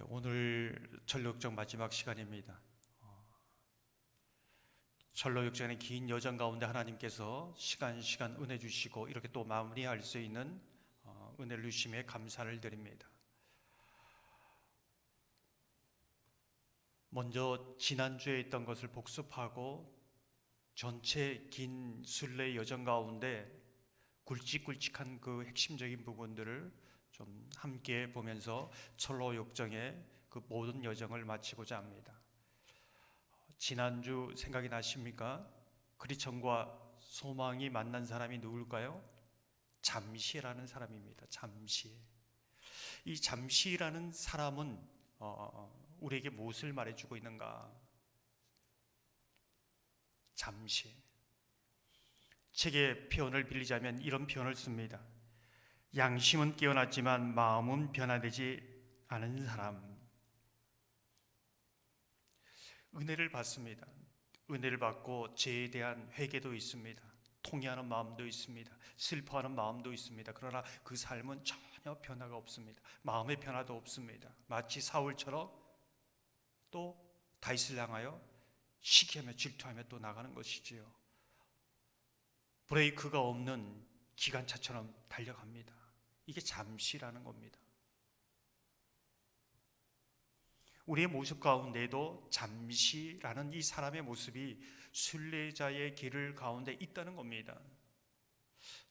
오늘 전로역정 마지막 시간입니다. 전로역정의 긴 여정 가운데 하나님께서 시간 은혜 주시고 이렇게 또 마무리할 수 있는 은혜를 주심에 감사를 드립니다. 먼저 지난주에 있던 것을 복습하고 전체 긴 순례 여정 가운데 굵직굵직한 그 핵심적인 부분들을 좀 함께 보면서 전로역정의 그 모든 여정을 마치고자 합니다. 지난주 생각이 나십니까? 그리천과 소망이 만난 사람이 누굴까요? 잠시라는 사람입니다. 잠시. 이 잠시라는 사람은 우리에게 무엇을 말해주고 있는가? 잠시. 책의 표현을 빌리자면 이런 표현을 씁니다. 양심은 깨어났지만 마음은 변화되지 않은 사람. 은혜를 받습니다. 은혜를 받고 죄에 대한 회개도 있습니다. 통회하는 마음도 있습니다. 슬퍼하는 마음도 있습니다. 그러나 그 삶은 전혀 변화가 없습니다. 마음의 변화도 없습니다. 마치 사울처럼 또 다윗을 향하여 시기하며 질투하며 또 나가는 것이지요. 브레이크가 없는 기관차처럼 달려갑니다. 이게 잠시라는 겁니다. 우리의 모습 가운데도 잠시라는 이 사람의 모습이 순례자의 길을 가운데 있다는 겁니다.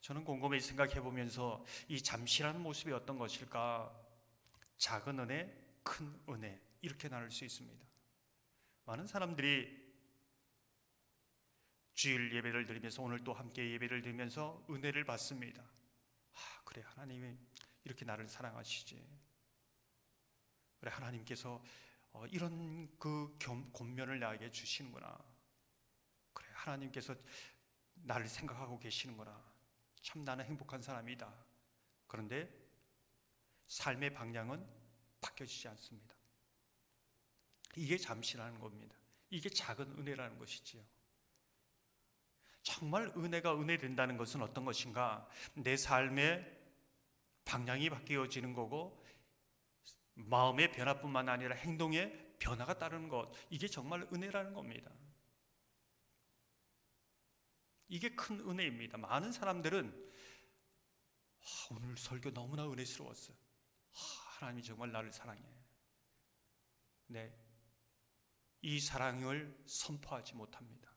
저는 곰곰이 생각해 보면서 이 잠시라는 모습이 어떤 것일까? 작은 은혜, 큰 은혜 이렇게 나눌 수 있습니다. 많은 사람들이 주일 예배를 드리면서 오늘 또 함께 예배를 드리면서 은혜를 받습니다. 그래, 하나님이 이렇게 나를 사랑하시지. 그래, 하나님께서 이런 그 권면을 나에게 주시는구나. 그래, 하나님께서 나를 생각하고 계시는구나. 참 나는 행복한 사람이다. 그런데 삶의 방향은 바뀌어지지 않습니다. 이게 잠시라는 겁니다. 이게 작은 은혜라는 것이지요. 정말 은혜가 은혜된다는 것은 어떤 것인가? 내 삶의 방향이 바뀌어지는 거고 마음의 변화뿐만 아니라 행동의 변화가 따르는 것, 이게 정말 은혜라는 겁니다. 이게 큰 은혜입니다. 많은 사람들은 오늘 설교 너무나 은혜스러웠어요. 하나님이 정말 나를 사랑해. 네, 이 사랑을 선포하지 못합니다.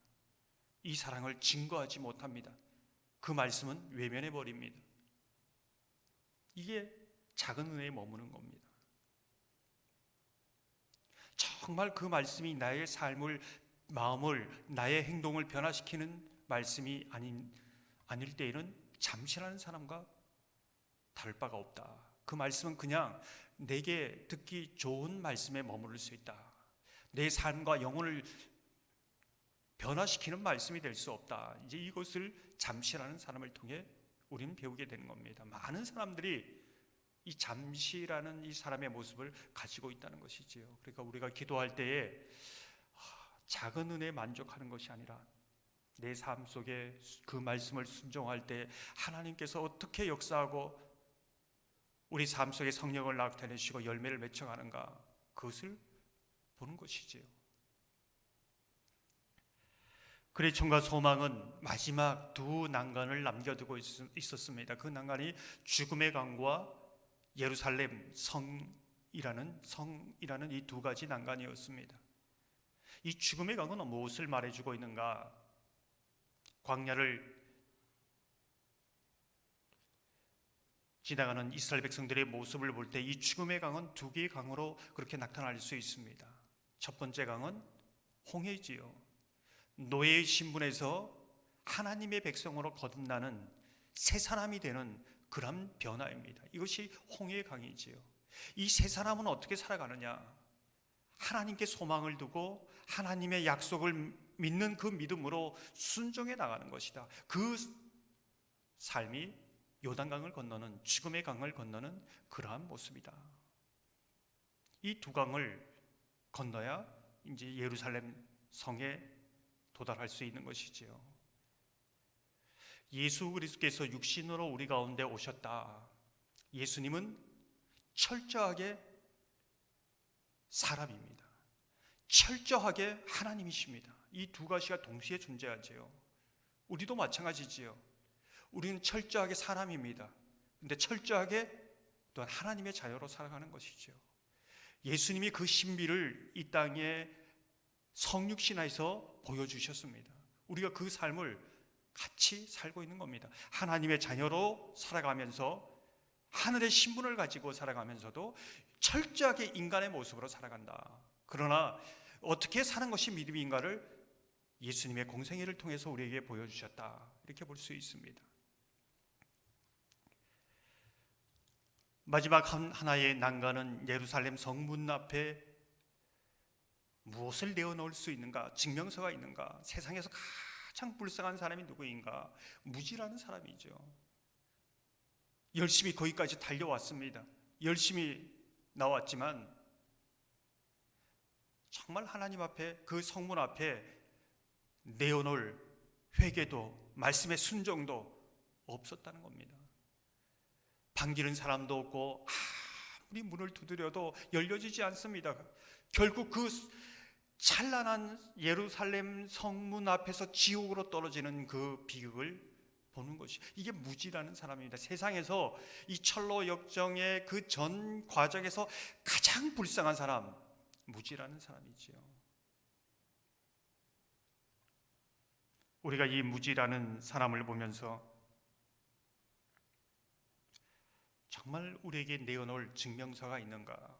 이 사랑을 증거하지 못합니다. 그 말씀은 외면해 버립니다. 이게 작은 은혜에 머무는 겁니다. 정말 그 말씀이 나의 삶을, 마음을, 나의 행동을 변화시키는 말씀이 아닐 때에는 잠시라는 사람과 다를 바가 없다. 그 말씀은 그냥 내게 듣기 좋은 말씀에 머무를 수 있다. 내 삶과 영혼을 변화시키는 말씀이 될 수 없다. 이제 이것을 잠시라는 사람을 통해 우리는 배우게 되는 겁니다. 많은 사람들이 이 잠시라는 이 사람의 모습을 가지고 있다는 것이지요. 그러니까 우리가 기도할 때에 작은 은혜에 만족하는 것이 아니라 내 삶 속에 그 말씀을 순종할 때 하나님께서 어떻게 역사하고 우리 삶 속에 성령을 나타내시고 열매를 맺혀가는가, 그것을 보는 것이지요. 그리천과 소망은 마지막 두 난간을 남겨두고 있었습니다. 그 난간이 죽음의 강과 예루살렘 성이라는 이 두 가지 난간이었습니다. 이 죽음의 강은 무엇을 말해주고 있는가? 광야를 지나가는 이스라엘 백성들의 모습을 볼 때 이 죽음의 강은 두 개의 강으로 그렇게 나타날 수 있습니다. 첫 번째 강은 홍해지요. 노예의 신분에서 하나님의 백성으로 거듭나는 새 사람이 되는 그런 변화입니다. 이것이 홍해의 강이지요. 이 새 사람은 어떻게 살아가느냐? 하나님께 소망을 두고 하나님의 약속을 믿는 그 믿음으로 순종해 나가는 것이다. 그 삶이 요단강을 건너는, 죽음의 강을 건너는 그러한 모습이다. 이 두 강을 건너야 이제 예루살렘 성에 도달할 수 있는 것이지요. 예수 그리스도께서 육신으로 우리 가운데 오셨다. 예수님은 철저하게 사람입니다. 철저하게 하나님이십니다. 이 두 가지가 동시에 존재하지요. 우리도 마찬가지지요. 우리는 철저하게 사람입니다. 근데 철저하게 또한 하나님의 자녀로 살아가는 것이죠. 예수님이 그 신비를 이 땅에 성육신화에서 보여주셨습니다. 우리가 그 삶을 같이 살고 있는 겁니다. 하나님의 자녀로 살아가면서 하늘의 신분을 가지고 살아가면서도 철저하게 인간의 모습으로 살아간다. 그러나 어떻게 사는 것이 믿음인가를 예수님의 공생애를 통해서 우리에게 보여주셨다. 이렇게 볼 수 있습니다. 마지막 하나의 난관은 예루살렘 성문 앞에 무엇을 내어놓을 수 있는가? 증명서가 있는가? 세상에서 가장 불쌍한 사람이 누구인가? 무지라는 사람이죠. 열심히 거기까지 달려왔습니다. 열심히 나왔지만 정말 하나님 앞에, 그 성문 앞에 내어놓을 회개도 말씀의 순종도 없었다는 겁니다. 반기는 사람도 없고 아무리 문을 두드려도 열려지지 않습니다. 결국 그 찬란한 예루살렘 성문 앞에서 지옥으로 떨어지는 그 비극을 보는 것이, 이게 무지라는 사람입니다. 세상에서 이 철로 역정의 그 전 과정에서 가장 불쌍한 사람, 무지라는 사람이지요. 우리가 이 무지라는 사람을 보면서 정말 우리에게 내어놓을 증명서가 있는가?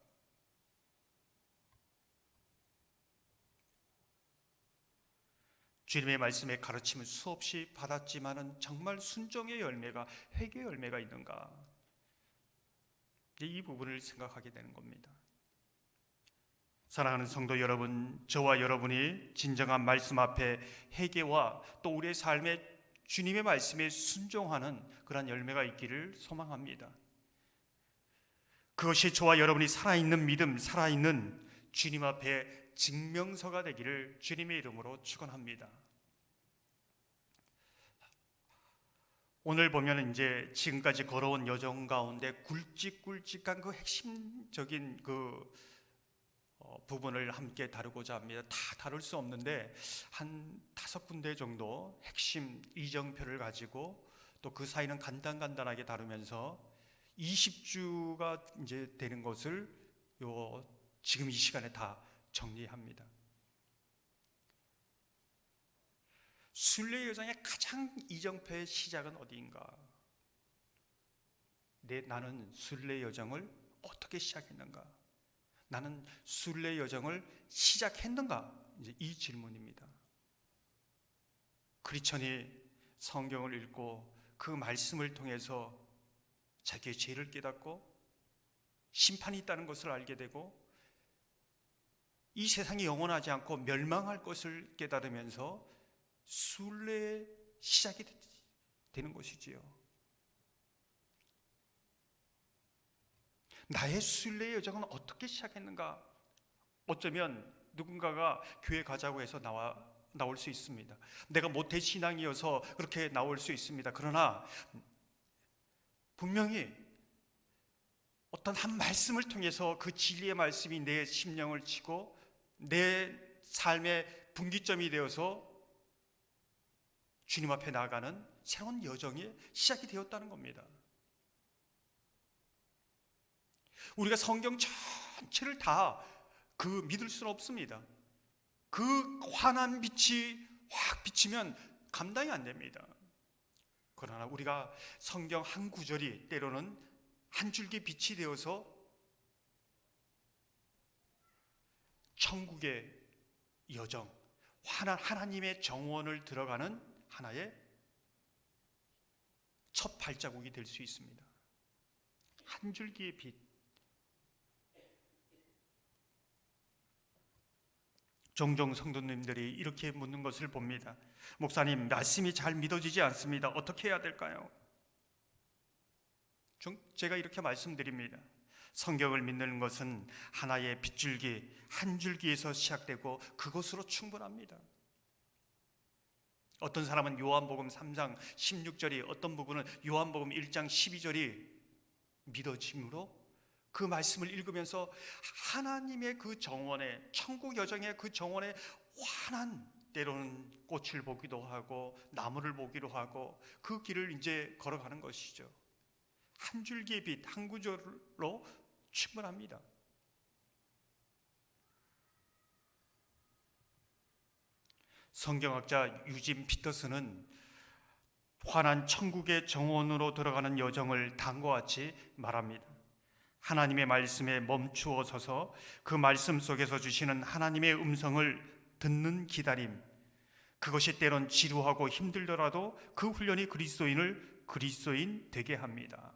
주님의 말씀에 가르침을 수없이 받았지만은 정말 순종의 열매가, 회개의 열매가 있는가? 이 부분을 생각하게 되는 겁니다. 사랑하는 성도 여러분, 저와 여러분이 진정한 말씀 앞에 회개와 또 우리의 삶에 주님의 말씀에 순종하는 그런 열매가 있기를 소망합니다. 그것이 저와 여러분이 살아있는 믿음, 살아있는 주님 앞에 증명서가 되기를 주님의 이름으로 축원합니다. 오늘 보면 이제 지금까지 걸어온 여정 가운데 굵직굵직한 그 핵심적인 그 부분을 함께 다루고자 합니다. 다 다룰 수 없는데 한 5군데 정도 핵심 이정표를 가지고 또 그 사이는 간단하게 다루면서 20주가 이제 되는 것을 지금 이 시간에 다 정리합니다. 순례 여정의 가장 이정표의 시작은 어디인가? 나는 순례 여정을 어떻게 시작했는가? 나는 순례 여정을 시작했는가? 이제 이 질문입니다. 크리스천이 성경을 읽고 그 말씀을 통해서 자기의 죄를 깨닫고 심판이 있다는 것을 알게 되고 이 세상이 영원하지 않고 멸망할 것을 깨달으면서 순례의 시작이 되는 것이지요. 나의 순례의 여정은 어떻게 시작했는가? 어쩌면 누군가가 교회 가자고 해서 나올 수 있습니다. 내가 모태 신앙이어서 그렇게 나올 수 있습니다. 그러나 분명히 어떤 한 말씀을 통해서 그 진리의 말씀이 내 심령을 치고 내 삶의 분기점이 되어서 주님 앞에 나아가는 새로운 여정의 시작이 되었다는 겁니다. 우리가 성경 전체를 다 믿을 수는 없습니다. 그 환한 빛이 확 비치면 감당이 안 됩니다. 그러나 우리가 성경 한 구절이 때로는 한 줄기 빛이 되어서 천국의 여정, 하나님의 정원을 들어가는 하나의 첫 발자국이 될 수 있습니다. 한 줄기의 빛. 종종 성도님들이 이렇게 묻는 것을 봅니다. 목사님, 말씀이 잘 믿어지지 않습니다. 어떻게 해야 될까요? 제가 이렇게 말씀드립니다. 성경을 믿는 것은 하나의 빗줄기, 한 줄기에서 시작되고 그것으로 충분합니다. 어떤 사람은 요한복음 3장 16절이, 어떤 부분은 요한복음 1장 12절이 믿어짐으로 그 말씀을 읽으면서 하나님의 그 정원에, 천국 여정의 그 정원에 환한, 때로는 꽃을 보기도 하고 나무를 보기도 하고 그 길을 이제 걸어가는 것이죠. 한 줄기의 빛, 한 구절로 충분합니다. 성경학자 유진 피터스는 환한 천국의 정원으로 들어가는 여정을 다음과 같이 말합니다. 하나님의 말씀에 멈추어 서서 그 말씀 속에서 주시는 하나님의 음성을 듣는 기다림, 그것이 때론 지루하고 힘들더라도 그 훈련이 그리스도인을 그리스도인 되게 합니다.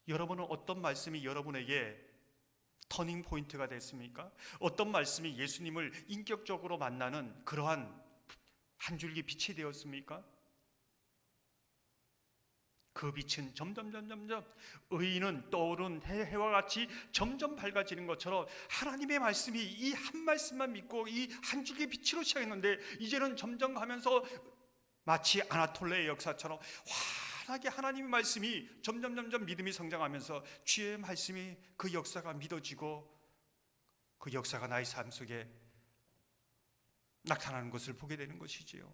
여러분은 어떤 말씀이 여러분에게 터닝 포인트가 됐습니까? 어떤 말씀이 예수님을 인격적으로 만나는 그러한 한 줄기 빛이 되었습니까? 그 빛은 점점 의인은 떠오른 해와 같이 점점 밝아지는 것처럼 하나님의 말씀이 이 한 말씀만 믿고 이 한 줄기 빛으로 시작했는데 이제는 점점 가면서 마치 아나톨레의 역사처럼 환하게 하나님의 말씀이 점점 믿음이 성장하면서 주의 말씀이 그 역사가 믿어지고 그 역사가 나의 삶 속에 나타나는 것을 보게 되는 것이지요.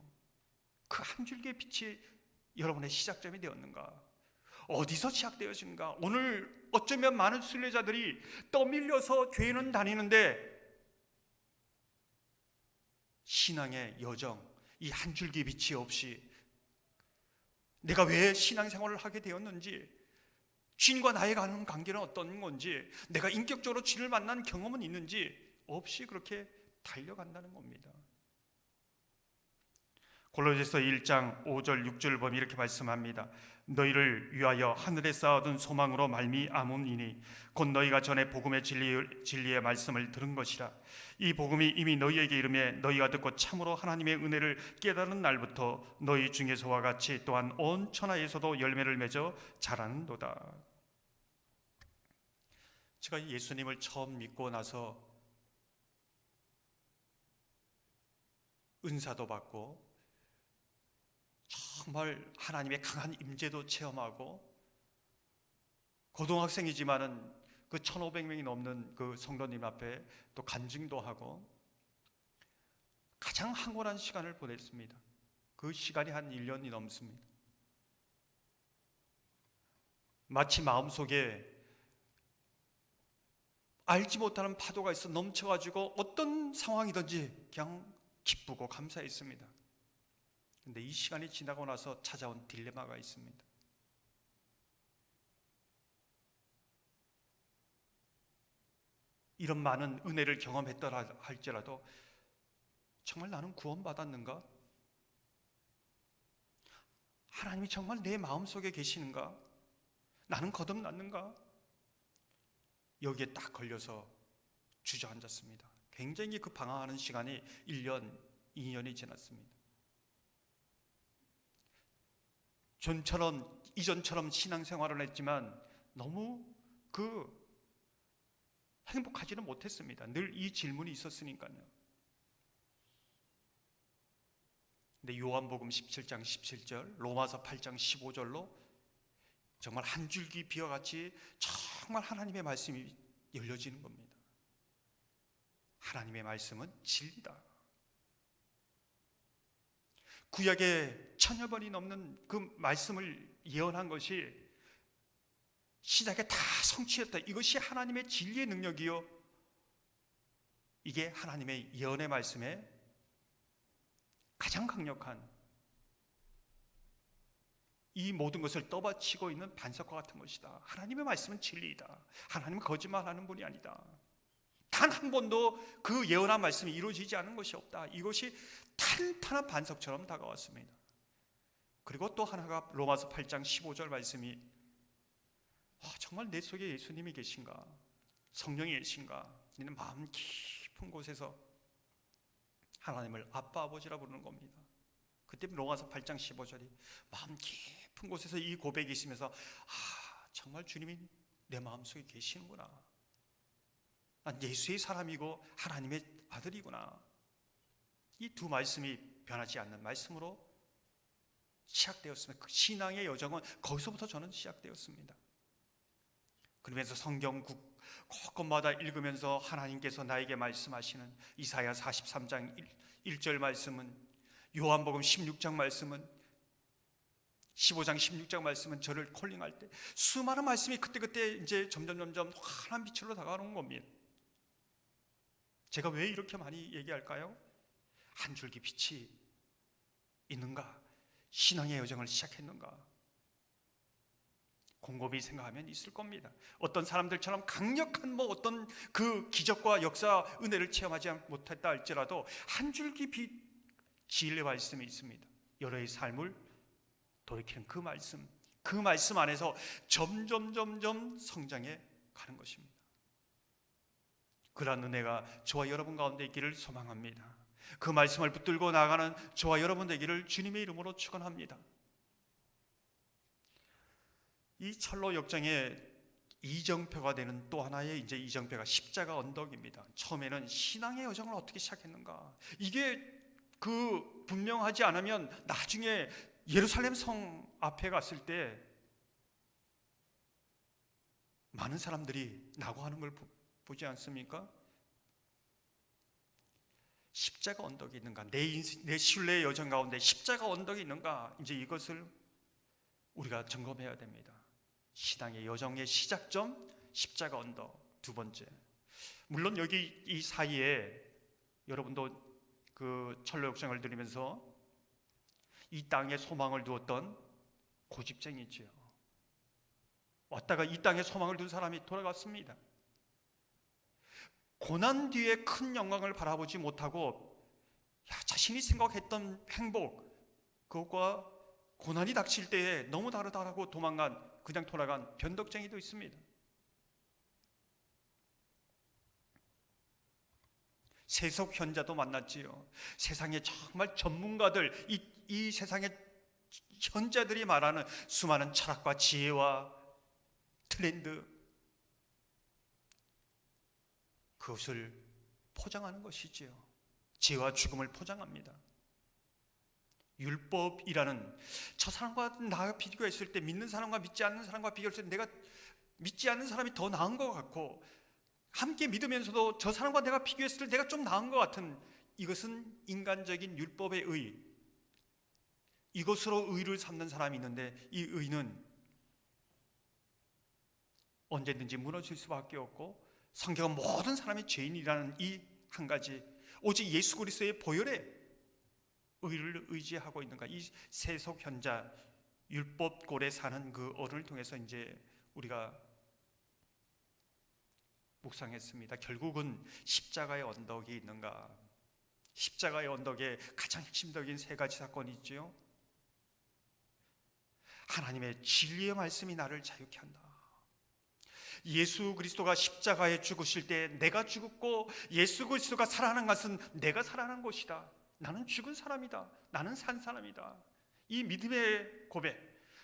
그 한 줄기의 빛이 여러분의 시작점이 되었는가? 어디서 시작되었는가? 오늘 어쩌면 많은 순례자들이 떠밀려서 교회는 다니는데 신앙의 여정, 이 한 줄기 빛이 없이 내가 왜 신앙생활을 하게 되었는지, 주님과 나의 가는 관계는 어떤 건지, 내가 인격적으로 주님을 만난 경험은 있는지 없이 그렇게 달려간다는 겁니다. 골로새서 1장 5절 6절을 보면 이렇게 말씀합니다. 너희를 위하여 하늘에 쌓아둔 소망으로 말미암음이니 곧 너희가 전에 복음의 진리의 말씀을 들은 것이라. 이 복음이 이미 너희에게 이르매 너희가 듣고 참으로 하나님의 은혜를 깨달은 날부터 너희 중에서와 같이 또한 온 천하에서도 열매를 맺어 자라는도다. 제가 예수님을 처음 믿고 나서 은사도 받고 정말 하나님의 강한 임재도 체험하고 고등학생이지만은 그 1,500명이 넘는 그 성도님 앞에 또 간증도 하고 가장 황홀한 시간을 보냈습니다. 그 시간이 한 1년이 넘습니다. 마치 마음속에 알지 못하는 파도가 있어 넘쳐가지고 어떤 상황이든지 그냥 기쁘고 감사했습니다. 근데 이 시간이 지나고 나서 찾아온 딜레마가 있습니다. 이런 많은 은혜를 경험했더라 할지라도 정말 나는 구원받았는가? 하나님이 정말 내 마음속에 계시는가? 나는 거듭났는가? 여기에 딱 걸려서 주저앉았습니다. 굉장히 그 방황하는 시간이 1년, 2년이 지났습니다. 이전처럼 신앙생활을 했지만 너무 행복하지는 못했습니다. 늘 이 질문이 있었으니까요. 근데 요한복음 17장 17절, 로마서 8장 15절로 정말 한 줄기 비와 같이 정말 하나님의 말씀이 열려지는 겁니다. 하나님의 말씀은 진리다. 구약에 1000여 번이 넘는 그 말씀을 예언한 것이 시작에 다 성취했다. 이것이 하나님의 진리의 능력이요, 이게 하나님의 예언의 말씀에 가장 강력한, 이 모든 것을 떠받치고 있는 반석과 같은 것이다. 하나님의 말씀은 진리이다. 하나님은 거짓말하는 분이 아니다. 단 한 번도 그 예언한 말씀이 이루어지지 않은 것이 없다. 이것이 탄탄한 반석처럼 다가왔습니다. 그리고 또 하나가 로마서 8장 15절 말씀이 정말 내 속에 예수님이 계신가? 성령이 계신가? 너는 마음 깊은 곳에서 하나님을 아빠 아버지라 부르는 겁니다. 그때 로마서 8장 15절이 마음 깊은 곳에서 이 고백이 있으면서 정말 주님이 내 마음속에 계시는구나. 난 예수의 사람이고 하나님의 아들이구나. 이 두 말씀이 변하지 않는 말씀으로 시작되었습니다. 그 신앙의 여정은 거기서부터 저는 시작되었습니다. 그러면서 성경 곳곳마다 읽으면서 하나님께서 나에게 말씀하시는 이사야 43장 1절 말씀은, 요한복음 16장 말씀은, 15장 16장 말씀은 저를 콜링할 때 수많은 말씀이 그때그때 이제 점점 환한 빛으로 다가오는 겁니다. 제가 왜 이렇게 많이 얘기할까요? 한 줄기 빛이 있는가? 신앙의 여정을 시작했는가? 곰곰이 생각하면 있을 겁니다. 어떤 사람들처럼 강력한 어떤 그 기적과 역사, 은혜를 체험하지 못했다 할지라도 한 줄기 빛, 진리의 말씀이 있습니다. 여러의 삶을 돌이키는 그 말씀 안에서 점점 성장해 가는 것입니다. 그러한 은혜가 저와 여러분 가운데 있기를 소망합니다. 그 말씀을 붙들고 나아가는 저와 여러분 되기를 주님의 이름으로 축원합니다. 이 철로 역정의 이정표가 되는 또 하나의 이제 이정표가 십자가 언덕입니다. 처음에는 신앙의 여정을 어떻게 시작했는가? 이게 분명하지 않으면 나중에 예루살렘 성 앞에 갔을 때 많은 사람들이 낙오하는 걸 보지 않습니까? 십자가 언덕이 있는가? 내 신뢰의 여정 가운데 십자가 언덕이 있는가? 이제 이것을 우리가 점검해야 됩니다. 신앙의 여정의 시작점, 십자가 언덕. 두 번째, 물론 여기 이 사이에 여러분도 그 철로 역정을 들으면서 이 땅에 소망을 두었던 고집쟁이지요. 왔다가 이 땅에 소망을 둔 사람이 돌아갔습니다. 고난 뒤에 큰 영광을 바라보지 못하고 자신이 생각했던 행복, 그것과 고난이 닥칠 때에 너무 다르다라고 그냥 돌아간 변덕쟁이도 있습니다. 세속 현자도 만났지요. 세상에 정말 전문가들, 이 세상의 현자들이 말하는 수많은 철학과 지혜와 트렌드, 그것을 포장하는 것이지요. 지혜와 죽음을 포장합니다. 율법이라는, 저 사람과 나가 비교했을 때, 믿는 사람과 믿지 않는 사람과 비교했을 때 내가 믿지 않는 사람이 더 나은 것 같고, 함께 믿으면서도 저 사람과 내가 비교했을 때 내가 좀 나은 것 같은, 이것은 인간적인 율법의 의, 이것으로 의를 삼는 사람이 있는데, 이 의는 언제든지 무너질 수밖에 없고, 성경은 모든 사람이 죄인이라는 이 한 가지, 오직 예수 그리스도의 보혈에 의를 의지하고 있는가? 이 세속 현자, 율법골에 사는 그 어른을 통해서 이제 우리가 묵상했습니다. 결국은 십자가의 언덕이 있는가? 십자가의 언덕에 가장 핵심적인 세 가지 사건이 있죠. 하나님의 진리의 말씀이 나를 자유케 한다. 예수 그리스도가 십자가에 죽으실 때 내가 죽었고 예수 그리스도가 살아난 것은 내가 살아난 것이다. 나는 죽은 사람이다. 나는 산 사람이다. 이 믿음의 고백,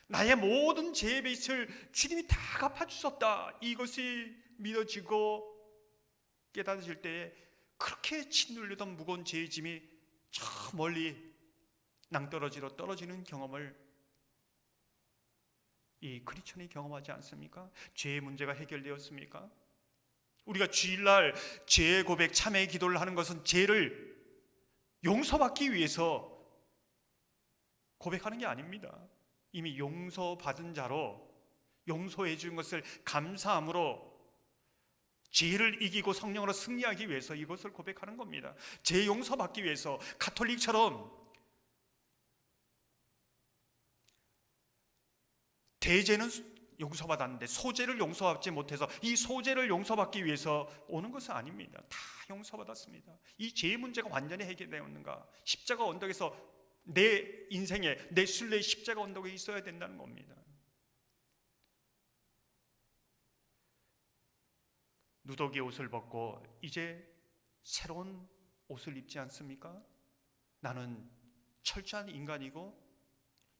나의 모든 죄의 빚을 주님이 다 갚아주셨다. 이것이 믿어지고 깨달아질 때에 그렇게 짓눌리던 무거운 죄의 짐이 저 멀리 낭떠러지로 떨어지는 경험을 이 크리스천이 경험하지 않습니까? 죄의 문제가 해결되었습니까? 우리가 주일날 죄의 고백, 참회의 기도를 하는 것은 죄를 용서받기 위해서 고백하는 게 아닙니다. 이미 용서받은 자로 용서해 준 것을 감사함으로 죄를 이기고 성령으로 승리하기 위해서 이것을 고백하는 겁니다. 죄 용서받기 위해서 가톨릭처럼 대죄는 용서받았는데 소죄를 용서받지 못해서 이 소죄를 용서받기 위해서 오는 것은 아닙니다. 다 용서받았습니다. 이 죄의 문제가 완전히 해결되었는가? 십자가 언덕에서 내 인생에, 내 순례의 십자가 언덕에 있어야 된다는 겁니다. 누더기 옷을 벗고 이제 새로운 옷을 입지 않습니까? 나는 철저한 인간이고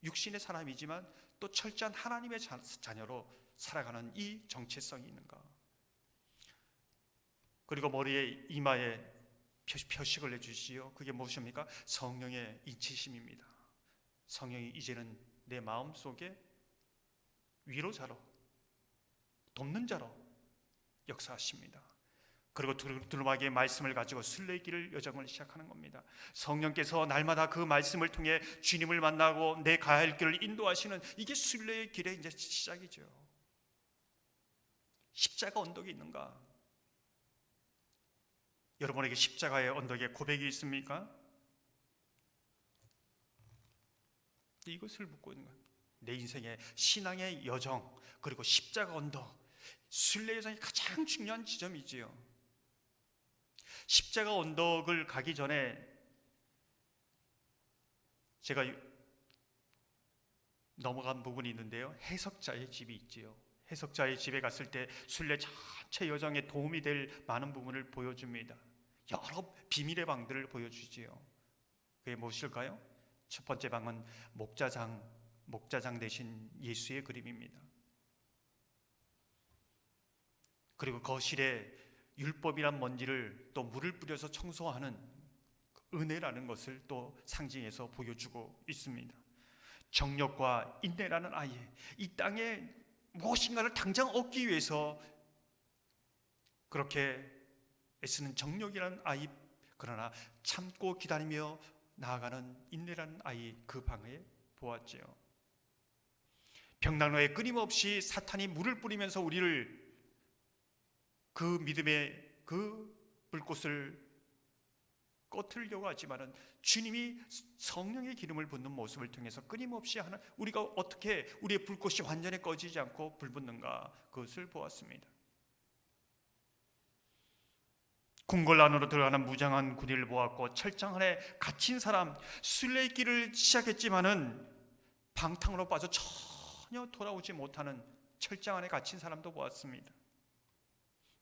육신의 사람이지만 또 철저한 하나님의 자녀로 살아가는 이 정체성이 있는가? 그리고 머리에 이마에 표식을 해주시오. 그게 무엇입니까? 성령의 인치심입니다. 성령이 이제는 내 마음속에 위로자로 돕는 자로 역사하십니다. 그리고 두루마기의 말씀을 가지고 순례길을 여정을 시작하는 겁니다. 성령께서 날마다 그 말씀을 통해 주님을 만나고 내 가야 할 길을 인도하시는, 이게 순례의 길의 이제 시작이죠. 십자가 언덕이 있는가? 여러분에게 십자가의 언덕에 고백이 있습니까? 이것을 묻고 있는 거예요. 내 인생의 신앙의 여정, 그리고 십자가 언덕, 순례 여정이 가장 중요한 지점이지요. 십자가 언덕을 가기 전에 제가 넘어간 부분이 있는데요, 해석자의 집이 있지요. 해석자의 집에 갔을 때 순례 전체 여정에 도움이 될 많은 부분을 보여줍니다. 여러 비밀의 방들을 보여주지요. 그게 무엇일까요? 첫 번째 방은 목자장 대신 예수의 그림입니다. 그리고 거실에 율법이란 먼지를 또 물을 뿌려서 청소하는 은혜라는 것을 또 상징해서 보여주고 있습니다. 정력과 인내라는 아이, 이 땅에 무엇인가를 당장 얻기 위해서 그렇게 애쓰는 정력이라는 아이, 그러나 참고 기다리며 나아가는 인내라는 아이, 그 방에 보았지요. 벽난로에 끊임없이 사탄이 물을 뿌리면서 우리를 그 믿음의 그 불꽃을 꺼트리려고 하지만은 주님이 성령의 기름을 붓는 모습을 통해서 끊임없이 하는, 우리가 어떻게 우리의 불꽃이 완전히 꺼지지 않고 불붙는가, 그것을 보았습니다. 궁궐 안으로 들어가는 무장한 군인을 보았고, 철장 안에 갇힌 사람, 순례의 길을 시작했지만은 방탕으로 빠져 전혀 돌아오지 못하는 철장 안에 갇힌 사람도 보았습니다.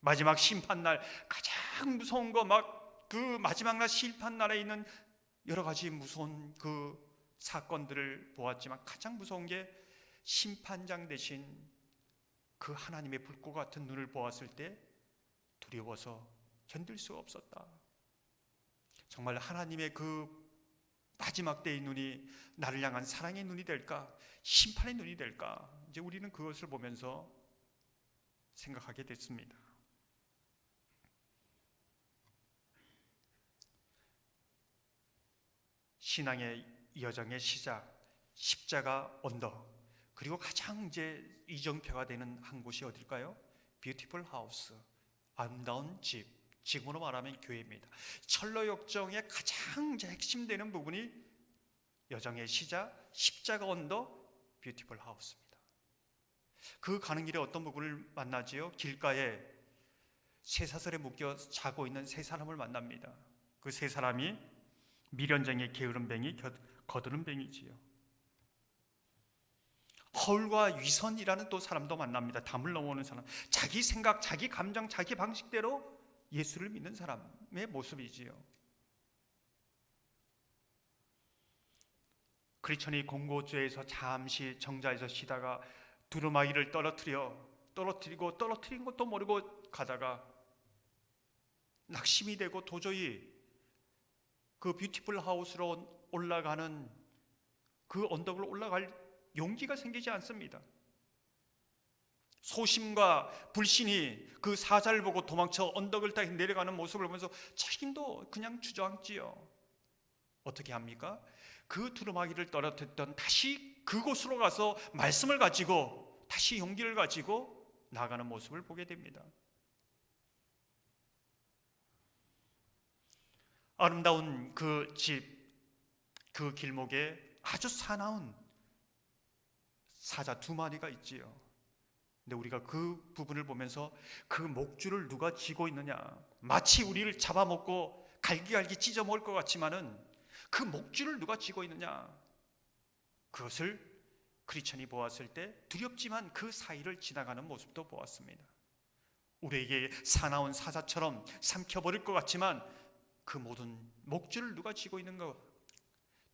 마지막 심판날, 가장 무서운 거, 그 마지막 날 심판날에 있는 여러 가지 무서운 그 사건들을 보았지만, 가장 무서운 게 심판장 대신 그 하나님의 불꽃 같은 눈을 보았을 때 두려워서 견딜 수가 없었다. 정말 하나님의 그 마지막 때의 눈이 나를 향한 사랑의 눈이 될까, 심판의 눈이 될까, 이제 우리는 그것을 보면서 생각하게 됐습니다. 신앙의 여정의 시작, 십자가 언덕, 그리고 가장 이제 이정표가 되는 한 곳이 어딜까요? 뷰티풀 하우스, 아름다운 집, 지금으로 말하면 교회입니다. 철로 역정의 가장 이제 핵심되는 부분이 여정의 시작, 십자가 언덕, 뷰티풀 하우스입니다. 그 가는 길에 어떤 부분을 만나지요? 길가에 쇠사슬에 묶여 자고 있는 세 사람을 만납니다. 그 세 사람이 미련쟁이, 게으른 뱅이, 거드는 뱅이지요. 허울과 위선이라는 또 사람도 만납니다. 담을 넘어오는 사람, 자기 생각, 자기 감정, 자기 방식대로 예수를 믿는 사람의 모습이지요. 크리스천이 공고주에서 잠시 정자에서 쉬다가 두루마기를 떨어뜨리고 떨어뜨린 것도 모르고 가다가 낙심이 되고 도저히 그 뷰티풀 하우스로 올라가는 그 언덕을 올라갈 용기가 생기지 않습니다. 소심과 불신이 그 사자를 보고 도망쳐 언덕을 따라 내려가는 모습을 보면서 자신도 그냥 주저앉지요. 어떻게 합니까? 그 두루마기를 떨어뜨렸던 다시 그곳으로 가서 말씀을 가지고 다시 용기를 가지고 나아가는 모습을 보게 됩니다. 아름다운 그 집, 그 길목에 아주 사나운 사자 두 마리가 있지요. 근데 우리가 그 부분을 보면서 그 목줄을 누가 쥐고 있느냐, 마치 우리를 잡아먹고 갈기갈기 찢어 먹을 것 같지만은 그 목줄을 누가 쥐고 있느냐, 그것을 크리스천이 보았을 때 두렵지만 그 사이를 지나가는 모습도 보았습니다. 우리에게 사나운 사자처럼 삼켜버릴 것 같지만 그 모든 목줄을 누가 쥐고 있는가,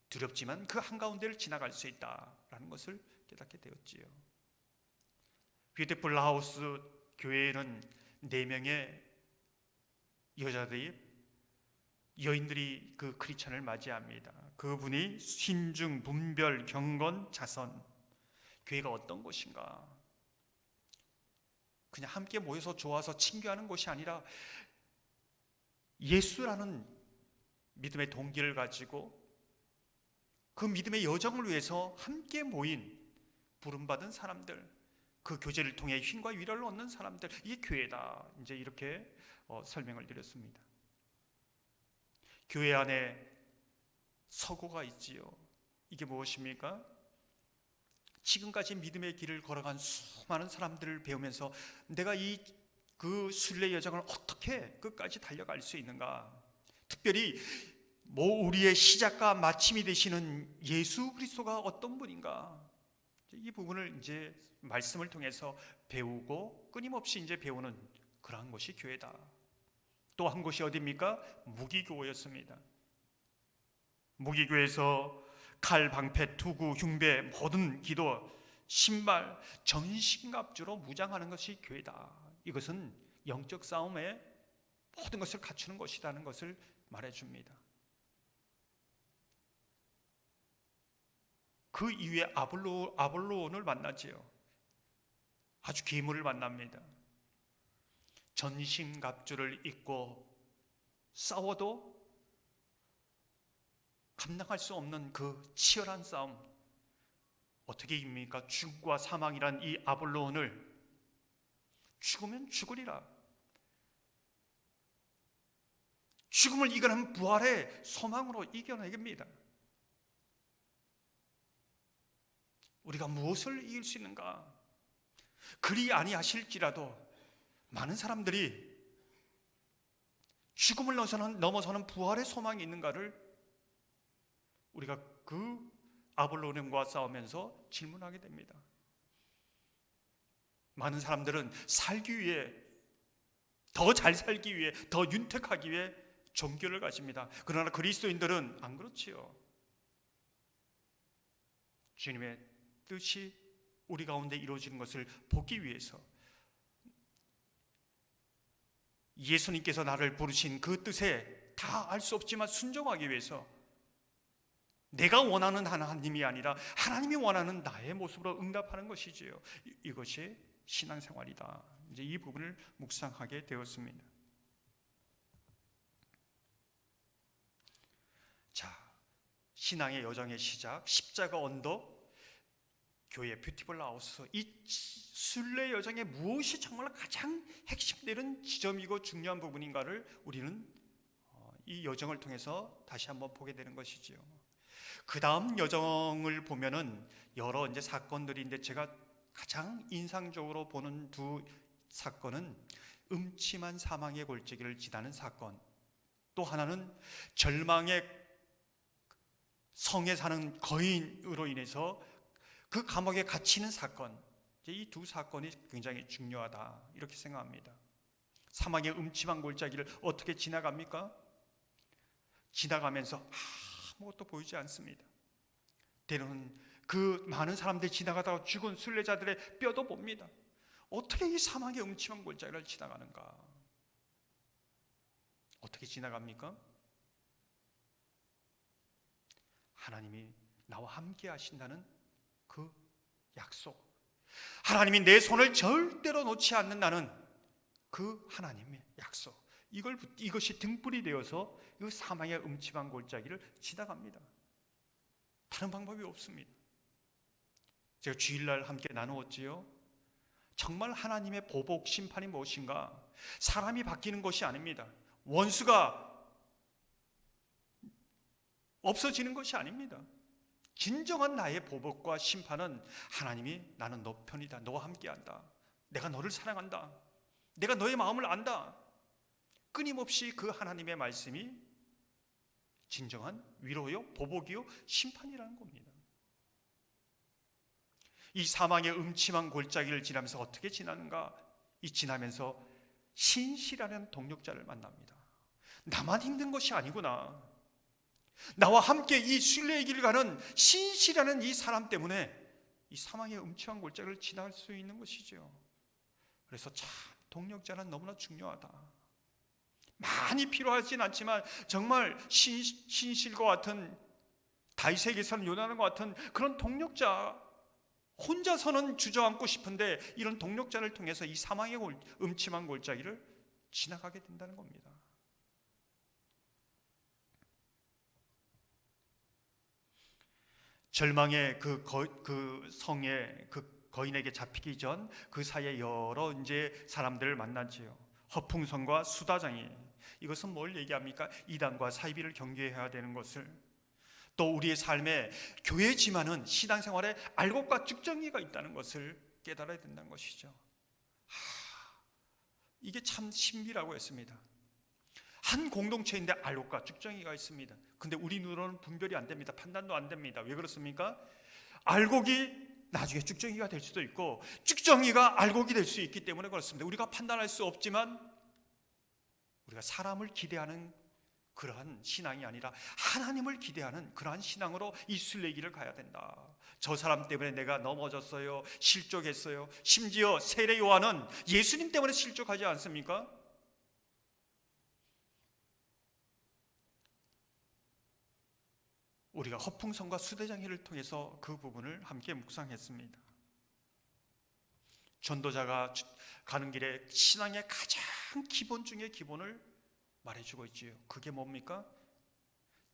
두렵지만 그 한가운데를 지나갈 수 있다라는 것을 깨닫게 되었지요. 뷰티풀 하우스 교회에는 4명의 여인들이 그 크리스천을 맞이합니다. 그분이 신중, 분별, 경건, 자선. 교회가 어떤 곳인가? 그냥 함께 모여서 좋아서 친교하는 곳이 아니라 예수라는 믿음의 동기를 가지고 그 믿음의 여정을 위해서 함께 모인 부름받은 사람들, 그 교제를 통해 힘과 위로를 얻는 사람들, 이게 교회다. 이제 이렇게 설명을 드렸습니다. 교회 안에 서고가 있지요. 이게 무엇입니까? 지금까지 믿음의 길을 걸어간 수많은 사람들을 배우면서 내가 그 순례 여정을 어떻게 끝까지 달려갈 수 있는가? 특별히 우리의 시작과 마침이 되시는 예수 그리스도가 어떤 분인가? 이 부분을 이제 말씀을 통해서 배우고 끊임없이 이제 배우는 그러한 것이 교회다. 또 한 곳이 어디입니까? 무기교회였습니다. 무기교회에서 칼, 방패, 투구, 흉배, 모든 기도, 신발, 전신갑주로 무장하는 것이 교회다. 이것은 영적 싸움에 모든 것을 갖추는 것이라는 것을 말해줍니다. 그 이후에 아볼로온을 만나지요. 아주 괴물을 만납니다. 전신갑주를 입고 싸워도 감당할 수 없는 그 치열한 싸움, 어떻게 이깁니까? 죽음과 사망이란 이 아볼로온을 죽으면 죽으리라, 죽음을 이겨낸 부활의 소망으로 이겨내깁니다. 우리가 무엇을 이길 수 있는가? 그리 아니하실지라도 많은 사람들이 죽음을 넘어서는 부활의 소망이 있는가를 우리가 그 아볼로온과 싸우면서 질문하게 됩니다. 많은 사람들은 살기 위해, 더 잘 살기 위해, 더 윤택하기 위해 종교를 가집니다. 그러나 그리스도인들은 안 그렇지요. 주님의 뜻이 우리 가운데 이루어지는 것을 보기 위해서, 예수님께서 나를 부르신 그 뜻에 다 알 수 없지만 순종하기 위해서 내가 원하는 하나님이 아니라 하나님이 원하는 나의 모습으로 응답하는 것이지요. 이것이 신앙생활이다. 이제 이 부분을 묵상하게 되었습니다. 자, 신앙의 여정의 시작, 십자가 언덕, 교회 뷰티풀 하우스, 이 순례 여정에 무엇이 정말 가장 핵심되는 지점이고 중요한 부분인가를 우리는 이 여정을 통해서 다시 한번 보게 되는 것이지요. 그 다음 여정을 보면은 여러 이제 사건들인데, 제가 가장 인상적으로 보는 두 사건은 음침한 사망의 골짜기를 지나는 사건, 또 하나는 절망의 성에 사는 거인으로 인해서 그 감옥에 갇히는 사건. 이 두 사건이 굉장히 중요하다, 이렇게 생각합니다. 사망의 음침한 골짜기를 어떻게 지나갑니까? 지나가면서 아무것도 보이지 않습니다. 때로는 그 많은 사람들이 지나가다가 죽은 순례자들의 뼈도 봅니다. 어떻게 이 사망의 음침한 골짜기를 지나가는가? 어떻게 지나갑니까? 하나님이 나와 함께 하신다는 그 약속, 하나님이 내 손을 절대로 놓지 않는다는 그 하나님의 약속, 이것이 등불이 되어서 이 사망의 음침한 골짜기를 지나갑니다. 다른 방법이 없습니다. 제가 주일날 함께 나누었지요. 정말 하나님의 보복 심판이 무엇인가? 사람이 바뀌는 것이 아닙니다. 원수가 없어지는 것이 아닙니다. 진정한 나의 보복과 심판은 하나님이 나는 너 편이다, 너와 함께한다, 내가 너를 사랑한다, 내가 너의 마음을 안다, 끊임없이 그 하나님의 말씀이 진정한 위로요, 보복이요, 심판이라는 겁니다. 이 사망의 음침한 골짜기를 지나면서 어떻게 지나는가? 이 지나면서 신실하는 동력자를 만납니다. 나만 힘든 것이 아니구나, 나와 함께 이 순례의 길을 가는 신실하는 이 사람 때문에 이 사망의 음침한 골짜기를 지나갈 수 있는 것이죠. 그래서 참 동력자는 너무나 중요하다. 많이 필요하진 않지만 정말 신실과 같은, 다윗에게서는 요나단과 같은 그런 동력자, 혼자서는 주저앉고 싶은데 이런 동력자를 통해서 이 사망의 음침한 골짜기를 지나가게 된다는 겁니다. 절망의 그 성에 그 거인에게 잡히기 전 그 사이에 여러 이제 사람들을 만나지요. 허풍성과 수다장이, 이것은 뭘 얘기합니까? 이단과 사이비를 경계해야 되는 것을, 또 우리의 삶에 교회지만은 신앙생활에 알곡과 측정이가 있다는 것을 깨달아야 된다는 것이죠. 이게 참 신비라고 했습니다. 한 공동체인데 알곡과 측정이가 있습니다. 근데 우리 눈으로는 분별이 안 됩니다. 판단도 안 됩니다. 왜 그렇습니까? 알곡이 나중에 쭉정이가 될 수도 있고 쭉정이가 알곡이 될 수 있기 때문에 그렇습니다. 우리가 판단할 수 없지만 우리가 사람을 기대하는 그러한 신앙이 아니라 하나님을 기대하는 그러한 신앙으로 이 순례길을 가야 된다. 저 사람 때문에 내가 넘어졌어요, 실족했어요. 심지어 세례 요한은 예수님 때문에 실족하지 않습니까? 우리가 허풍성과 수대장애를 통해서 그 부분을 함께 묵상했습니다. 전도자가 가는 길에 신앙의 가장 기본 중의 기본을 말해주고 있지요. 그게 뭡니까?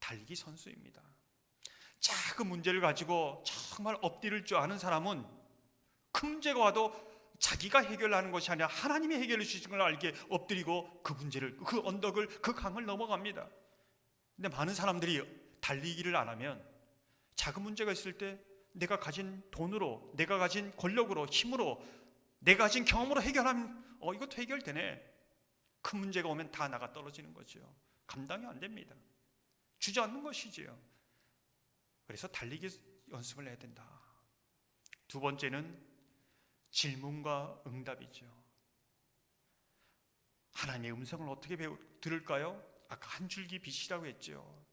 달리기 선수입니다. 작은 문제를 가지고 정말 엎드릴 줄 아는 사람은 큰 문제가 와도 자기가 해결하는 것이 아니라 하나님이 해결해 주신 걸 알게 엎드리고 그 문제를, 그 언덕을, 그 강을 넘어갑니다. 근데 많은 사람들이 달리기를 안 하면 작은 문제가 있을 때 내가 가진 돈으로, 내가 가진 권력으로, 힘으로, 내가 가진 경험으로 해결하면 이것도 해결되네. 큰 문제가 오면 다 나가 떨어지는 거죠. 감당이 안 됩니다. 주저앉는 것이지요. 그래서 달리기 연습을 해야 된다. 두 번째는 질문과 응답이죠. 하나님의 음성을 어떻게 들을까요? 아까 한 줄기 빛이라고 했죠.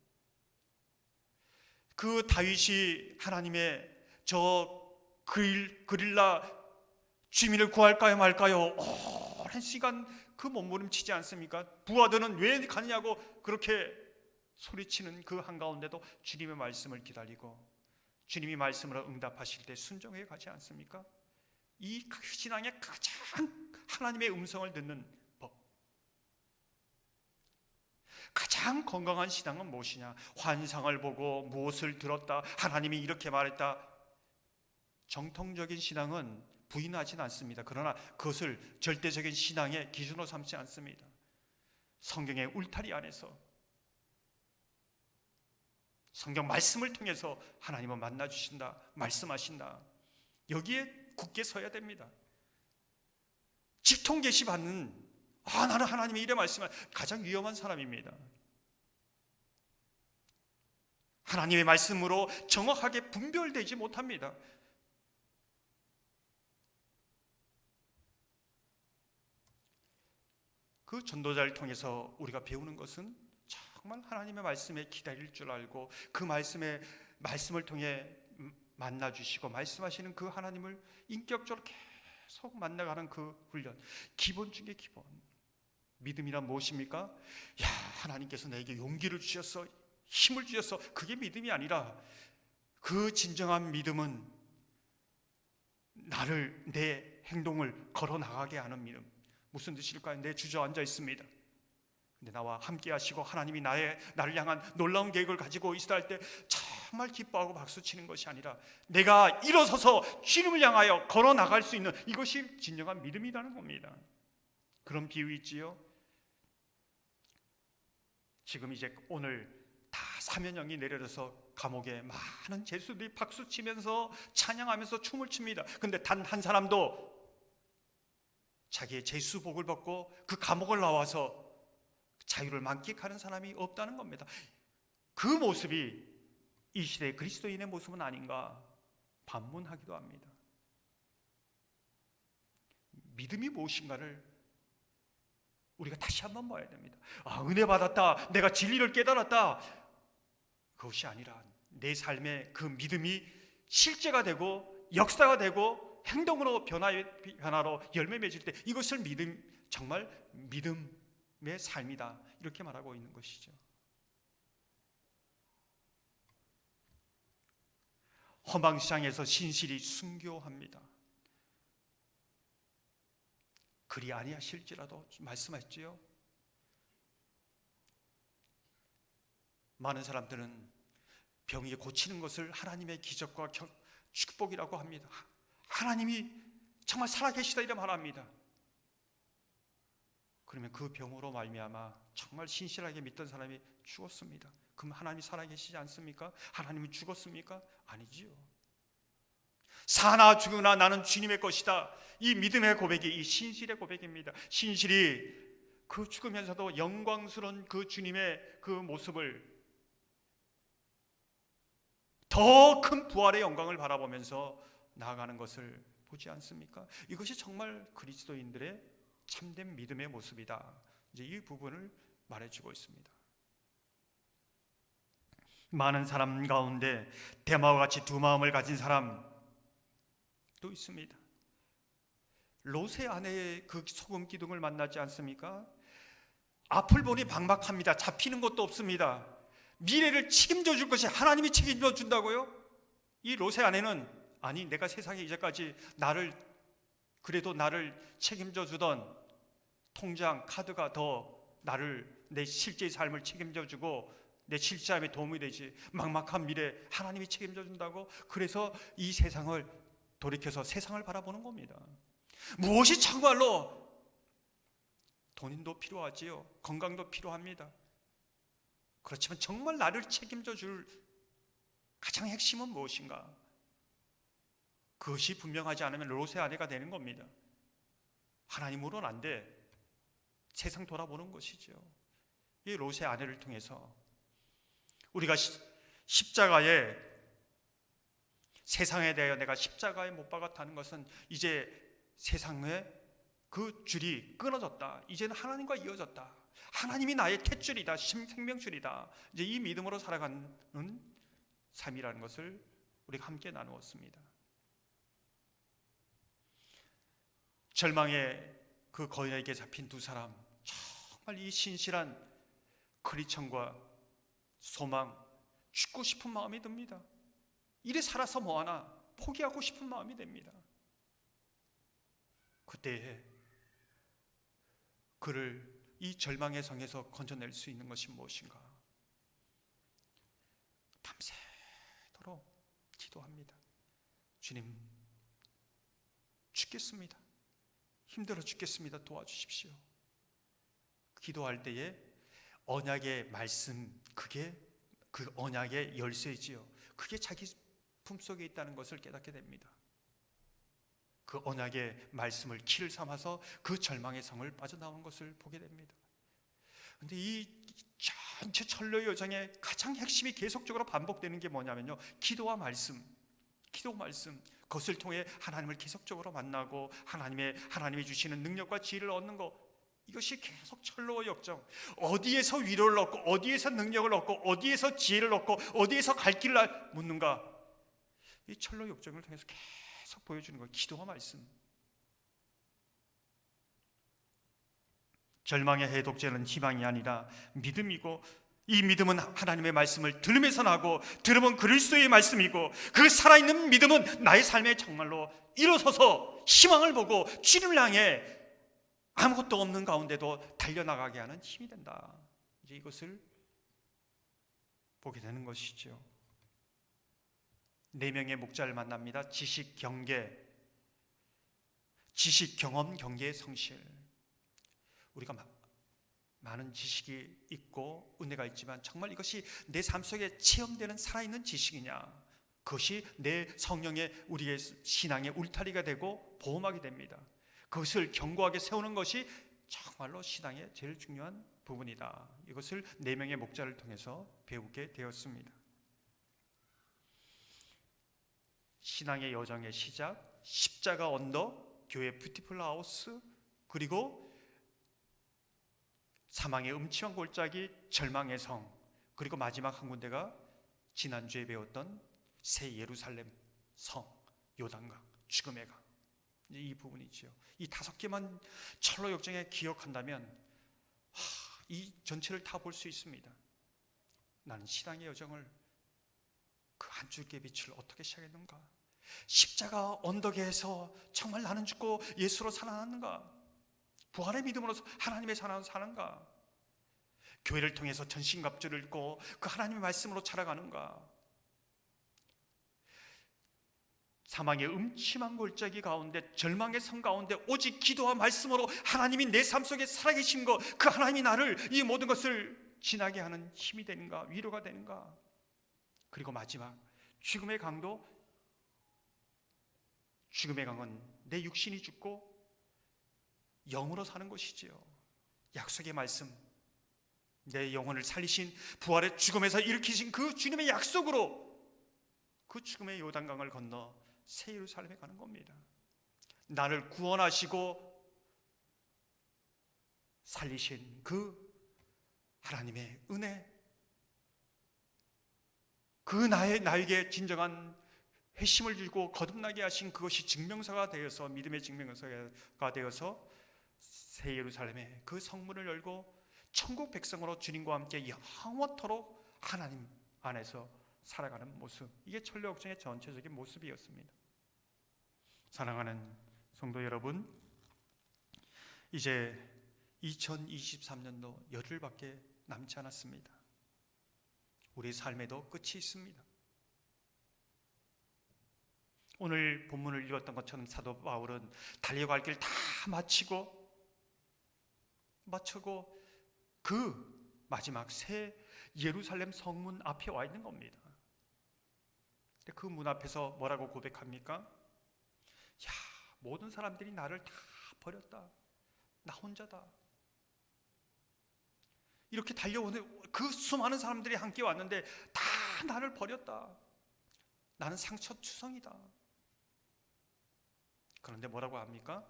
그 다윗이 하나님의 저 그릴라 주민을 구할까요 말까요? 오랜 시간 그 몸부림치지 않습니까? 부하들은 왜 가느냐고 그렇게 소리치는 그 한가운데도 주님의 말씀을 기다리고 주님이 말씀으로 응답하실 때 순종해 가지 않습니까? 이 신앙의 가장 하나님의 음성을 듣는 법, 가장 건강한 신앙은 무엇이냐? 환상을 보고 무엇을 들었다, 하나님이 이렇게 말했다. 정통적인 신앙은 부인하진 않습니다. 그러나 그것을 절대적인 신앙의 기준으로 삼지 않습니다. 성경의 울타리 안에서 성경 말씀을 통해서 하나님은 만나주신다, 말씀하신다. 여기에 굳게 서야 됩니다. 직통 계시받는 나는 하나님이 이래 말씀한 가장 위험한 사람입니다. 하나님의 말씀으로 정확하게 분별되지 못합니다. 그 전도자를 통해서 우리가 배우는 것은 정말 하나님의 말씀에 기다릴 줄 알고 그 말씀을 통해 만나주시고 말씀하시는 그 하나님을 인격적으로 계속 만나가는 그 훈련, 기본 중에 기본. 믿음이란 무엇입니까? 하나님께서 내게 용기를 주셨어, 힘을 주셨어. 그게 믿음이 아니라 그 진정한 믿음은 나를, 내 행동을 걸어나가게 하는 믿음. 무슨 뜻일까요? 내 주저앉아 있습니다. 근데 나와 함께 하시고 하나님이 나를 향한 놀라운 계획을 가지고 있다 할 때 정말 기뻐하고 박수치는 것이 아니라 내가 일어서서 주님을 향하여 걸어나갈 수 있는 이것이 진정한 믿음이라는 겁니다. 그런 비유 있지요. 지금 이제 오늘 다 사면형이 내려져서 감옥에 많은 죄수들이 박수치면서 찬양하면서 춤을 춥니다. 근데 단 한 사람도 자기의 죄수복을 벗고 그 감옥을 나와서 자유를 만끽하는 사람이 없다는 겁니다. 그 모습이 이 시대의 그리스도인의 모습은 아닌가 반문하기도 합니다. 믿음이 무엇인가를 우리가 다시 한번 봐야 됩니다. 은혜 받았다, 내가 진리를 깨달았다, 그것이 아니라 내 삶의 그 믿음이 실제가 되고 역사가 되고 행동으로 변화로 열매 맺을 때 이것을 정말 믿음의 삶이다, 이렇게 말하고 있는 것이죠. 험한 세상에서 신실히 순교합니다. 그리 아니하실지라도 말씀하셨지요. 많은 사람들은 병이 고치는 것을 하나님의 기적과 축복이라고 합니다. 하나님이 정말 살아계시다 이라 말합니다. 그러면 그 병으로 말미암아 정말 신실하게 믿던 사람이 죽었습니다. 그럼 하나님이 살아계시지 않습니까? 하나님이 죽었습니까? 아니지요. 사나 죽으나 나는 주님의 것이다. 이 믿음의 고백이 이 신실의 고백입니다. 신실이 그 죽으면서도 영광스러운 그 주님의 그 모습을 더 큰 부활의 영광을 바라보면서 나아가는 것을 보지 않습니까? 이것이 정말 그리스도인들의 참된 믿음의 모습이다. 이제 이 부분을 말해주고 있습니다. 많은 사람 가운데 데마와 같이 두 마음을 가진 사람도 있습니다. 롯의 아내의 그 소금 기둥을 만나지 않습니까? 앞을 보니 막막합니다. 잡히는 것도 없습니다. 미래를 책임져 줄 것이 하나님이 책임져 준다고요? 이 롯의 아내는 아니 내가 세상에 이제까지 그래도 나를 책임져 주던 통장 카드가 더 나를 내 실제 삶을 책임져 주고 내 실제 삶에 도움이 되지, 막막한 미래 하나님이 책임져 준다고? 그래서 이 세상을 돌이켜서 세상을 바라보는 겁니다. 무엇이 정말로 돈도 필요하지요. 건강도 필요합니다. 그렇지만 정말 나를 책임져 줄 가장 핵심은 무엇인가? 그것이 분명하지 않으면 롯의 아내가 되는 겁니다. 하나님으로는 안 돼. 세상 돌아보는 것이죠. 이 롯의 아내를 통해서 우리가 십자가에, 세상에 대하여 내가 십자가에 못 박았다는 것은 이제 세상에 그 줄이 끊어졌다. 이제는 하나님과 이어졌다. 하나님이 나의 탯줄이다. 생명줄이다. 이제 이 믿음으로 살아가는 삶이라는 것을 우리가 함께 나누었습니다. 절망의 그 거인에게 잡힌 두 사람, 정말 이 신실한 크리스천과 소망, 죽고 싶은 마음이 듭니다. 이래 살아서 뭐하나 포기하고 싶은 마음이 됩니다. 그때에 그를 이 절망의 성에서 건져낼 수 있는 것이 무엇인가? 밤새도록 기도합니다. 주님, 죽겠습니다. 힘들어 죽겠습니다. 도와주십시오. 기도할 때에 언약의 말씀, 그게 그 언약의 열쇠지요. 그게 자기 품속에 있다는 것을 깨닫게 됩니다. 그 언약의 말씀을 키를 삼아서 그 절망의 성을 빠져나오는 것을 보게 됩니다. 그런데 이 전체 철로의 여정의 가장 핵심이 계속적으로 반복되는 게 뭐냐면요, 기도와 말씀. 기도 말씀, 그것을 통해 하나님을 계속적으로 만나고 하나님이 주시는 능력과 지혜를 얻는 것, 이것이 계속 철로의 역정. 어디에서 위로를 얻고 어디에서 능력을 얻고 어디에서 지혜를 얻고 어디에서 갈 길을 묻는가, 이 철로의 역정을 통해서 계속 보여주는 거예요. 기도와 말씀. 절망의 해독제는 희망이 아니라 믿음이고, 이 믿음은 하나님의 말씀을 들으면서 나고, 들으면 그리스도의 말씀이고, 그 살아있는 믿음은 나의 삶에 정말로 일어서서 희망을 보고 주님을 향해 아무것도 없는 가운데도 달려나가게 하는 힘이 된다. 이제 이것을 보게 되는 것이죠. 4명의 목자를 만납니다. 지식, 경계, 지식, 경험, 경계의 성실. 우리가 많은 지식이 있고 은혜가 있지만 정말 이것이 내 삶 속에 체험되는 살아있는 지식이냐, 그것이 내 성령의, 우리의 신앙의 울타리가 되고 보호막이 됩니다. 그것을 견고하게 세우는 것이 정말로 신앙의 제일 중요한 부분이다. 이것을 4명의 목자를 통해서 배우게 되었습니다. 신앙의 여정의 시작, 십자가 언덕, 교회 뷰티풀 하우스, 그리고 사망의 음침한 골짜기, 절망의 성, 그리고 마지막 한 군데가 지난주에 배웠던 새 예루살렘 성, 요단강, 죽음의 강. 이 부분이지요. 이 5개만 철로 역정에 기억한다면 이 전체를 다 볼 수 있습니다. 나는 신앙의 여정을 그 한 줄기의 빛을 어떻게 시작했는가? 십자가 언덕에서 정말 나는 죽고 예수로 살아났는가? 부활의 믿음으로 하나님의 사는가? 교회를 통해서 전신갑주를 입고 그 하나님의 말씀으로 자라가는가? 사망의 음침한 골짜기 가운데, 절망의 섬 가운데 오직 기도와 말씀으로 하나님이 내 삶 속에 살아계신 것, 그 하나님이 나를 이 모든 것을 지나게 하는 힘이 되는가? 위로가 되는가? 그리고 마지막 죽음의 강도, 죽음의 강은 내 육신이 죽고 영으로 사는 것이지요. 약속의 말씀, 내 영혼을 살리신 부활의 죽음에서 일으키신 그 주님의 약속으로 그 죽음의 요단강을 건너 새 예루살렘에 가는 겁니다. 나를 구원하시고 살리신 그 하나님의 은혜, 그 나에게 진정한 회심을 주고 거듭나게 하신 그것이 증명서가 되어서, 믿음의 증명서가 되어서 새 예루살렘의 그 성문을 열고 천국 백성으로 주님과 함께 영원토록 하나님 안에서 살아가는 모습, 이게 천로역정의 전체적인 모습이었습니다. 사랑하는 성도 여러분, 이제 2023년도 열흘밖에 남지 않았습니다. 우리 삶에도 끝이 있습니다. 오늘 본문을 읽었던 것처럼 사도 바울은 달려갈 길 다 마치고 그 마지막 새 예루살렘 성문 앞에 와 있는 겁니다. 그 문 앞에서 뭐라고 고백합니까? 야, 모든 사람들이 나를 다 버렸다. 나 혼자다. 이렇게 달려오는 그 수많은 사람들이 함께 왔는데 다 나를 버렸다. 나는 상처투성이다. 그런데 뭐라고 합니까?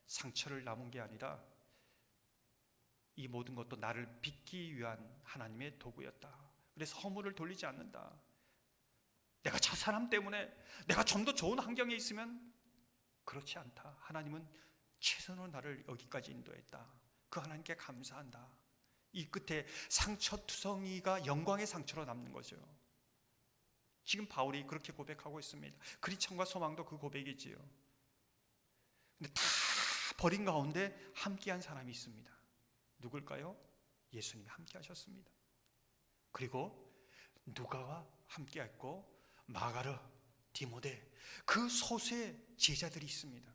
상처를 남은 게 아니라 이 모든 것도 나를 빚기 위한 하나님의 도구였다. 그래서 허물을 돌리지 않는다. 내가 저 사람 때문에 내가 좀 더 좋은 환경에 있으면 그렇지 않다. 하나님은 최선으로 나를 여기까지 인도했다. 그 하나님께 감사한다. 이 끝에 상처투성이가 영광의 상처로 남는 거죠. 지금 바울이 그렇게 고백하고 있습니다. 그리천과 소망도 그 고백이지요. 근데 다 버린 가운데 함께한 사람이 있습니다. 누굴까요? 예수님이 함께 하셨습니다. 그리고 누가와 함께 했고 마가르, 디모데, 그 소수의 제자들이 있습니다.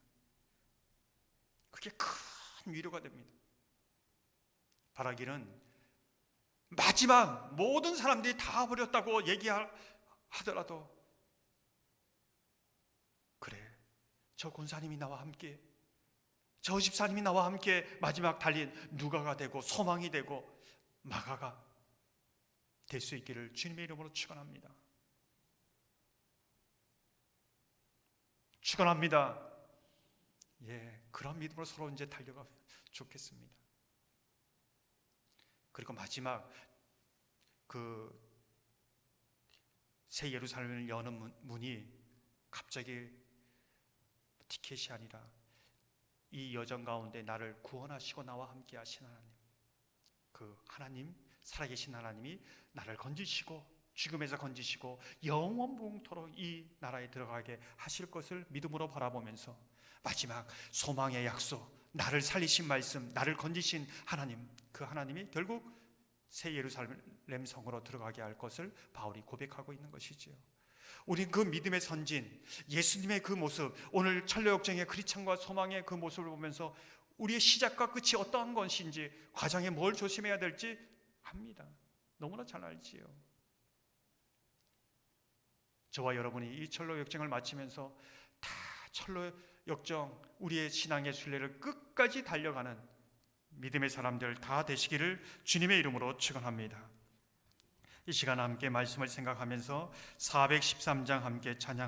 그게 큰 위로가 됩니다. 바라기는 마지막 모든 사람들이 다 버렸다고 얘기하더라도 그래, 저 권사님이 나와 함께, 저 집사님이 나와 함께 마지막 달린 누가가 되고 소망이 되고 마가가 될 수 있기를 주님의 이름으로 축원합니다. 축원합니다. 예, 그런 믿음으로 서로 이제 달려가면 좋겠습니다. 그리고 마지막 그 새 예루살렘을 여는 문이 갑자기 티켓이 아니라 이 여정 가운데 나를 구원하시고 나와 함께 하신 하나님, 그 하나님, 살아계신 하나님이 나를 건지시고 죽음에서 건지시고 영원토록 이 나라에 들어가게 하실 것을 믿음으로 바라보면서 마지막 소망의 약속, 나를 살리신 말씀, 나를 건지신 하나님, 그 하나님이 결국 새 예루살렘 성으로 들어가게 할 것을 바울이 고백하고 있는 것이지요. 우리 그 믿음의 선진, 예수님의 그 모습, 오늘 천로역정의 그리천과 소망의 그 모습을 보면서 우리의 시작과 끝이 어떠한 것인지, 과정에 뭘 조심해야 될지 압니다. 너무나 잘 알지요. 저와 여러분이 이 천로역정을 마치면서 다 천로역정, 우리의 신앙의 순례를 끝까지 달려가는 믿음의 사람들 다 되시기를 주님의 이름으로 축원합니다. 이 시간 함께 말씀을 생각하면서 413장 함께 찬양